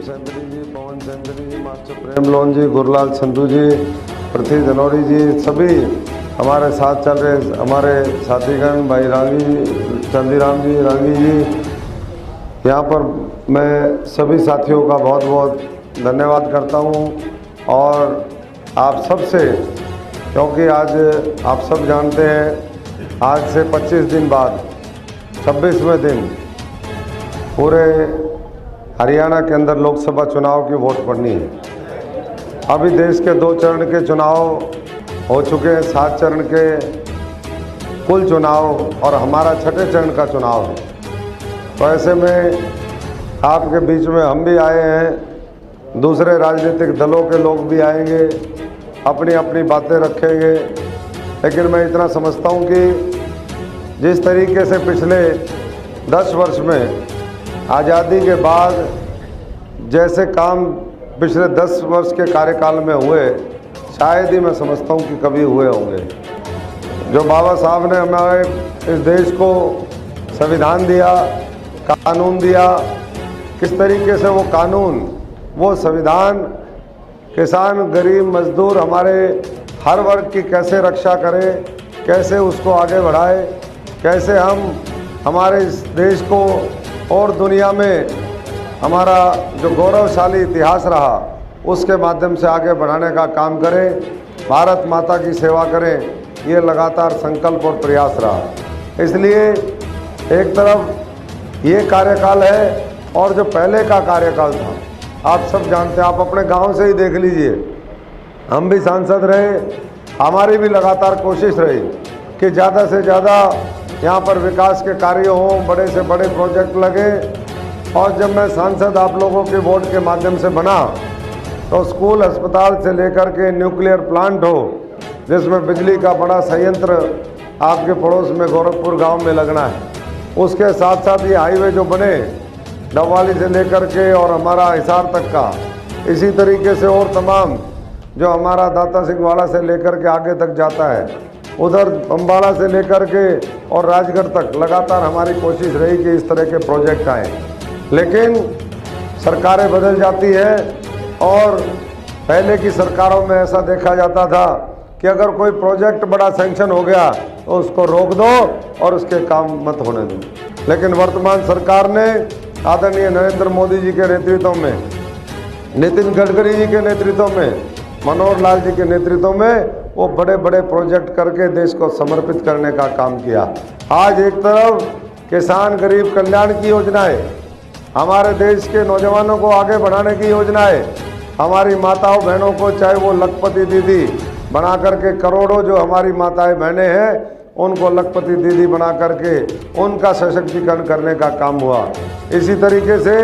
सैंतरी जी, पवन सैंतरी जी, master प्रेम loan जी, गुरलाल संधू जी, पृथ्वी धनौरी जी, सभी हमारे साथ चल रहे हमारे साथीगण भाई चंदीराम जी, रांगी जी, यहाँ पर मैं सभी साथियों का बहुत बहुत धन्यवाद करता हूँ। और आप सबसे, क्योंकि आज आप सब जानते हैं आज से 25 दिन बाद 26वें दिन पूरे हरियाणा के अंदर लोकसभा चुनाव की वोट पड़नी है। अभी देश के 2 चरण के चुनाव हो चुके हैं, 7 चरण के कुल चुनाव और हमारा 6ठे चरण का चुनाव है। तो ऐसे में आपके बीच में हम भी आए हैं, दूसरे राजनीतिक दलों के लोग भी आएंगे, अपनी अपनी बातें रखेंगे। लेकिन मैं इतना समझता हूँ कि जिस तरीके से पिछले 10 वर्ष में आज़ादी के बाद जैसे काम पिछले 10 वर्ष के कार्यकाल में हुए, शायद ही मैं समझता हूँ कि कभी हुए होंगे। जो बाबा साहब ने हमारे इस देश को संविधान दिया, कानून दिया, किस तरीके से वो कानून, वो संविधान किसान, गरीब, मजदूर, हमारे हर वर्ग की कैसे रक्षा करे, कैसे उसको आगे बढ़ाए, कैसे हम हमारे इस देश को और दुनिया में हमारा जो गौरवशाली इतिहास रहा उसके माध्यम से आगे बढ़ाने का काम करें, भारत माता की सेवा करें, ये लगातार संकल्प और प्रयास रहा। इसलिए एक तरफ ये कार्यकाल है और जो पहले का कार्यकाल था आप सब जानते हैं, आप अपने गांव से ही देख लीजिए। हम भी सांसद रहे, हमारी भी लगातार कोशिश रही कि ज़्यादा से ज़्यादा यहाँ पर विकास के कार्य हों, बड़े से बड़े प्रोजेक्ट लगे। और जब मैं सांसद आप लोगों के वोट के माध्यम से बना तो स्कूल, अस्पताल से लेकर के न्यूक्लियर प्लांट हो जिसमें बिजली का बड़ा संयंत्र आपके पड़ोस में गोरखपुर गांव में लगना है, उसके साथ साथ ये हाईवे जो बने डबवाली से लेकर के और हमारा हिसार तक का, इसी तरीके से और तमाम जो हमारा दाता सिंह वाला से लेकर के आगे तक जाता है, उधर अम्बाला से लेकर के और राजगढ़ तक लगातार हमारी कोशिश रही कि इस तरह के प्रोजेक्ट आएँ। लेकिन सरकारें बदल जाती है और पहले की सरकारों में ऐसा देखा जाता था कि अगर कोई प्रोजेक्ट बड़ा सैंक्शन हो गया तो उसको रोक दो और उसके काम मत होने दो। लेकिन वर्तमान सरकार ने आदरणीय नरेंद्र मोदी जी के नेतृत्व में, नितिन गडकरी जी के नेतृत्व में, मनोहर लाल जी के नेतृत्व में वो बड़े बड़े प्रोजेक्ट करके देश को समर्पित करने का काम किया। आज एक तरफ किसान गरीब कल्याण की योजनाएं, हमारे देश के नौजवानों को आगे बढ़ाने की योजनाएं, हमारी माताओं बहनों को, चाहे वो लखपति दीदी बना करके, करोड़ों जो हमारी माताएं बहनें हैं उनको लखपति दीदी बना करके उनका सशक्तिकरण करने का काम हुआ। इसी तरीके से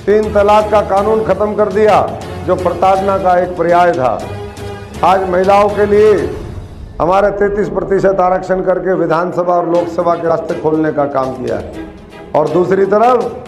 3 तलाक का कानून ख़त्म कर दिया जो प्रताड़ना का एक पर्याय था। आज महिलाओं के लिए हमारे 33% आरक्षण करके विधानसभा और लोकसभा के रास्ते खोलने का काम किया है। और दूसरी तरफ